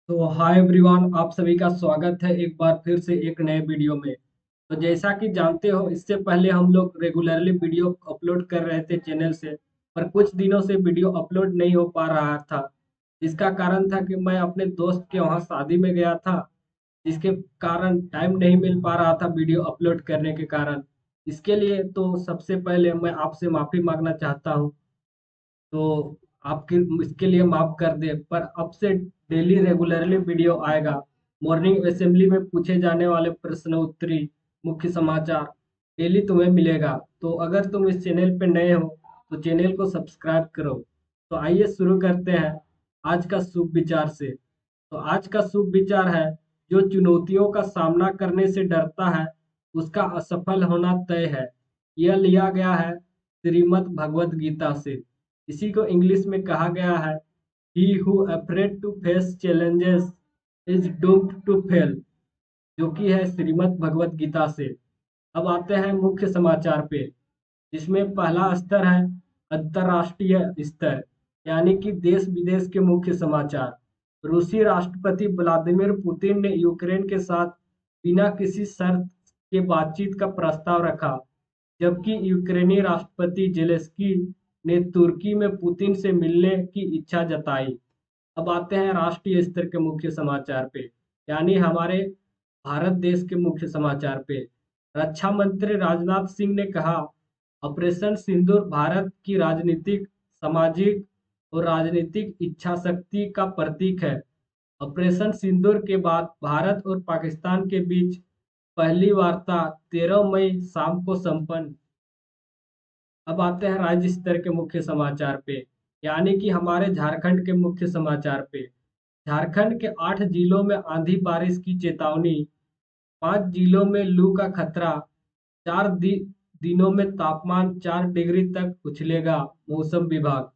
तो hi everyone, आप सभी का स्वागत है एक बार फिर से एक नए वीडियो में। तो जैसा कि जानते हो, इससे पहले हम लोग रेगुलरली वीडियो अपलोड कर रहे थे चैनल से, पर कुछ दिनों से वीडियो अपलोड नहीं हो पा रहा था। इसका कारण था कि मैं अपने दोस्त के वहाँ शादी में गया था, जिसके कारण टाइम नहीं मिल पा रहा था वीडियो अपलोड करने के कारण। इसके लिए तो सबसे पहले मैं आपसे माफ़ी मांगना चाहता हूँ। तो आपके इसके लिए माफ कर दे, पर अब से डेली रेगुलरली वीडियो आएगा। मॉर्निंग असेंबली में पूछे जाने वाले प्रश्न उत्तरी, मुख्य समाचार डेली तुम्हें मिलेगा। तो अगर तुम इस चैनल पे नए हो तो चैनल को सब्सक्राइब करो। तो आइए शुरू करते हैं आज का शुभ विचार से। तो आज का शुभ विचार है, जो चुनौतियों का सामना करने से डरता है उसका असफल होना तय है। यह लिया गया है श्रीमद् भगवत गीता से। इसी को इंग्लिश में कहा गया है, he who afraid to face challenges is doomed to fail, जो कि है श्रीमद् भगवत गीता से। अब आते हैं मुख्य समाचार पे, जिसमें पहला स्तर है अंतर्राष्ट्रीय स्तर, यानी कि देश विदेश के मुख्य समाचार। रूसी राष्ट्रपति व्लादिमीर पुतिन ने यूक्रेन के साथ बिना किसी शर्त के बातचीत का प्रस्ताव रखा, जबकि यूक्रेनी राष्ट्रपति जेलेंस्की ने तुर्की में पुतिन से मिलने की इच्छा जताई। अब आते हैं राष्ट्रीय स्तर के मुख्य समाचार पे, यानी हमारे भारत देश के मुख्य समाचार पे। रक्षा मंत्री राजनाथ सिंह ने कहा, ऑपरेशन सिंदूर भारत की राजनीतिक, सामाजिक और राजनीतिक इच्छा शक्ति का प्रतीक है। ऑपरेशन सिंदूर के बाद भारत और पाकिस्तान के बीच पहली वार्ता 13 मई शाम को संपन्न। अब आते हैं राज्य स्तर के मुख्य समाचार पे, यानी कि हमारे झारखंड के मुख्य समाचार पे। झारखंड के 8 जिलों में आंधी बारिश की चेतावनी, 5 जिलों में लू का खतरा, 4 दिनों में तापमान 4 डिग्री तक उछलेगा, मौसम विभाग।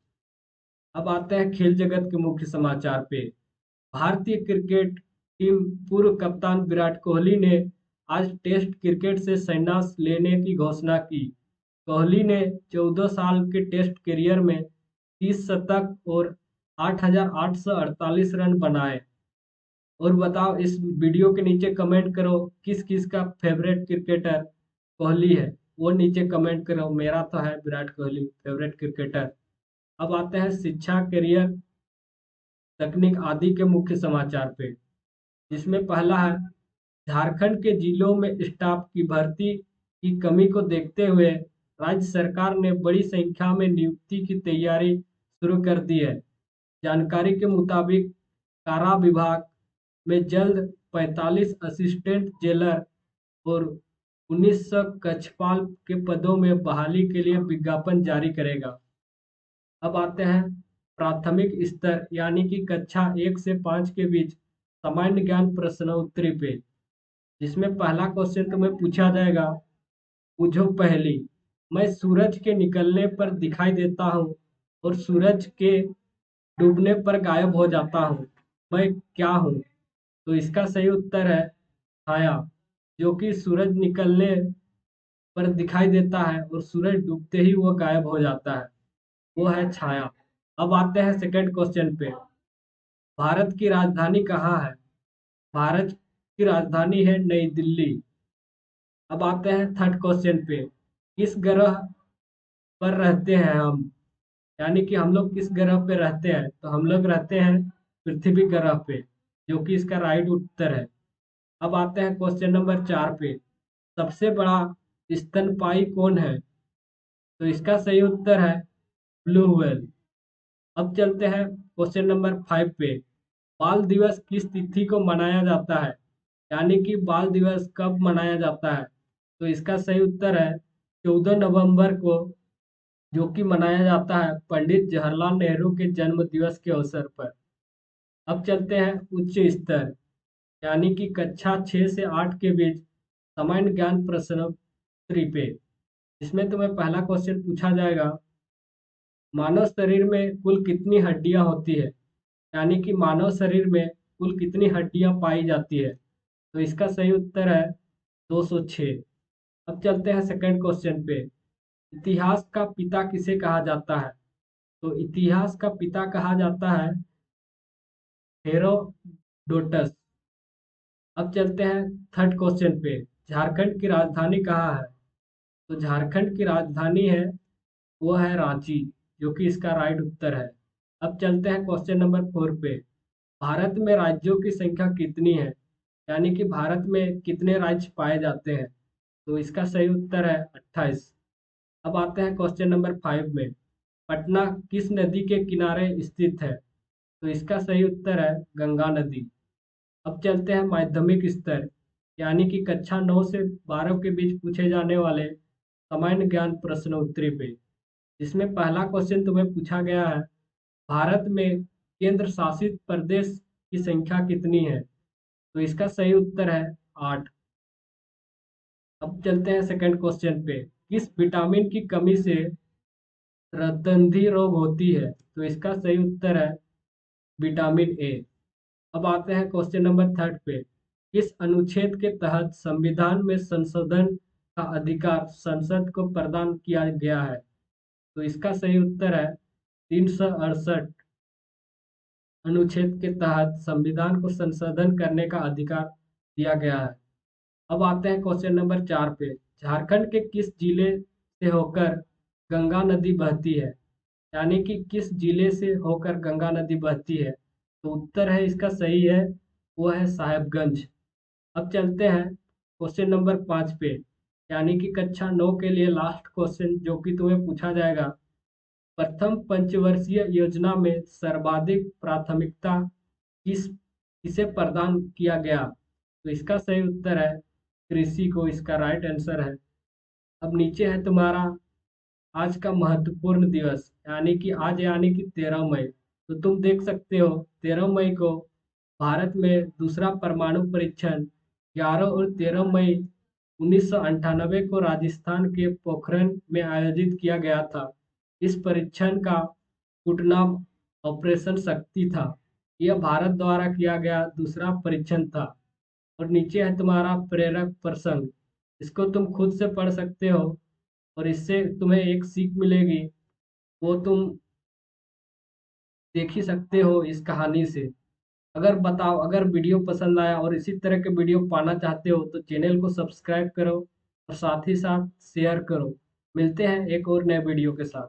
अब आते हैं खेल जगत के मुख्य समाचार पे। भारतीय क्रिकेट टीम पूर्व कप्तान विराट कोहली ने आज टेस्ट क्रिकेट से संन्यास लेने की घोषणा की। कोहली ने 14 साल के टेस्ट करियर में 30 शतक और 8,848 रन बनाए। और बताओ, इस वीडियो के नीचे कमेंट करो किस किस का फेवरेट क्रिकेटर कोहली है। वो नीचे कमेंट करो, मेरा तो है विराट कोहली फेवरेट क्रिकेटर। अब आते हैं शिक्षा, करियर, तकनीक आदि के मुख्य समाचार पे, जिसमें पहला है, झारखंड के जिलों में स्टाफ की भर्ती की कमी को देखते हुए राज्य सरकार ने बड़ी संख्या में नियुक्ति की तैयारी शुरू कर दी है। जानकारी के मुताबिक कारा विभाग में जल्द 45 असिस्टेंट जेलर और 1900 कक्षपाल के पदों में बहाली के लिए विज्ञापन जारी करेगा। अब आते हैं प्राथमिक स्तर, यानी कि कक्षा 1 से 5 के बीच सामान्य ज्ञान प्रश्नोत्तरी पे, जिसमें पहला क्वेश्चन तुम्हें पूछा जाएगा, पूछो पहली, मैं सूरज के निकलने पर दिखाई देता हूँ और सूरज के डूबने पर गायब हो जाता हूँ, मैं क्या हूँ? तो इसका सही उत्तर है छाया, जो कि सूरज निकलने पर दिखाई देता है और सूरज डूबते ही वो गायब हो जाता है, वो है छाया। अब आते हैं सेकंड क्वेश्चन पे, भारत की राजधानी कहाँ है? भारत की राजधानी है नई दिल्ली। अब आते हैं थर्ड क्वेश्चन पे, किस ग्रह पर रहते हैं हम? यानी कि हम लोग किस ग्रह पे रहते हैं? तो हम लोग रहते हैं पृथ्वी ग्रह पे, जो कि इसका राइट उत्तर है। अब आते हैं क्वेश्चन नंबर 4 पे, सबसे बड़ा स्तनपायी कौन है? तो इसका सही उत्तर है ब्लू व्हेल। अब चलते हैं क्वेश्चन नंबर 5 पे, बाल दिवस किस तिथि को मनाया जाता है? यानी कि बाल दिवस कब मनाया जाता है? तो इसका सही उत्तर है 14 नवंबर को, जो कि मनाया जाता है पंडित जवाहरलाल नेहरू के जन्म दिवस के अवसर पर। अब चलते हैं उच्च स्तर, यानी कि कक्षा 6 से 8 के बीच सामान्य ज्ञान प्रश्नोत्तरी पे, इसमें तुम्हें पहला क्वेश्चन पूछा जाएगा, मानव शरीर में कुल कितनी हड्डियां होती है? यानी कि मानव शरीर में कुल कितनी हड्डियां पाई जाती है? तो इसका सही उत्तर है 206। अब चलते हैं सेकंड क्वेश्चन पे, इतिहास का पिता किसे कहा जाता है? तो इतिहास का पिता कहा जाता है लोटस। अब चलते हैं थर्ड क्वेश्चन पे। झारखंड की राजधानी कहाँ है? तो झारखंड की राजधानी है, वो है रांची, जो कि इसका राइट उत्तर है। अब चलते हैं क्वेश्चन नंबर 4 पे। भारत में राज्यों की संख्या कितनी है? यानी कि भारत में कितने राज्य पाए जाते हैं? तो इसका सही उत्तर है 28। अब आते हैं क्वेश्चन नंबर 5 में। पटना किस नदी के किनारे स्थित है? तो इसका सही उत्तर है गंगा नदी। अब चलते हैं माध्यमिक स्तर यानी कि कक्षा 9 से 12 के बीच पूछे जाने वाले सामान्य ज्ञान प्रश्न उत्तरी पे। इसमें पहला क्वेश्चन तुम्हें पूछा गया है, भारत में केंद्र शासित प्रदेश की संख्या कितनी है? तो इसका सही उत्तर है 8। अब चलते हैं सेकंड क्वेश्चन पे। किस विटामिन की कमी से रतंधी रोग होती है? तो इसका सही उत्तर है विटामिन ए। अब आते हैं क्वेश्चन नंबर 3 पे। किस अनुच्छेद के तहत संविधान में संशोधन का अधिकार संसद को प्रदान किया गया है? तो इसका सही उत्तर है 368 अनुच्छेद के तहत संविधान को संशोधन करने का अधिकार दिया गया है। अब आते हैं क्वेश्चन नंबर 4 पे। झारखंड के किस जिले से होकर गंगा नदी बहती है? यानी कि किस जिले से होकर गंगा नदी बहती है? तो उत्तर है इसका सही है, वो है साहेबगंज। अब चलते हैं क्वेश्चन नंबर 5 पे, यानी कि कक्षा 9 के लिए लास्ट क्वेश्चन जो कि तुम्हें पूछा जाएगा। प्रथम पंचवर्षीय योजना में सर्वाधिक प्राथमिकता किसे प्रदान किया गया? तो इसका सही उत्तर है कृषि को, इसका राइट आंसर है। अब नीचे है तुम्हारा आज का महत्वपूर्ण दिवस, यानी कि आज यानी कि 13 मई। तो तुम देख सकते हो 13 मई को भारत में दूसरा परमाणु परीक्षण 11 और 13 मई 1998 को राजस्थान के पोखरण में आयोजित किया गया था। इस परीक्षण का कूटनाम ऑपरेशन शक्ति था। यह भारत द्वारा किया गया दूसरा परीक्षण था। और नीचे है तुम्हारा प्रेरक प्रसंग, इसको तुम खुद से पढ़ सकते हो और इससे तुम्हें एक सीख मिलेगी, वो तुम देख ही सकते हो इस कहानी से। अगर बताओ, अगर वीडियो पसंद आया और इसी तरह के वीडियो पाना चाहते हो तो चैनल को सब्सक्राइब करो और साथ ही साथ शेयर करो। मिलते हैं एक और नए वीडियो के साथ।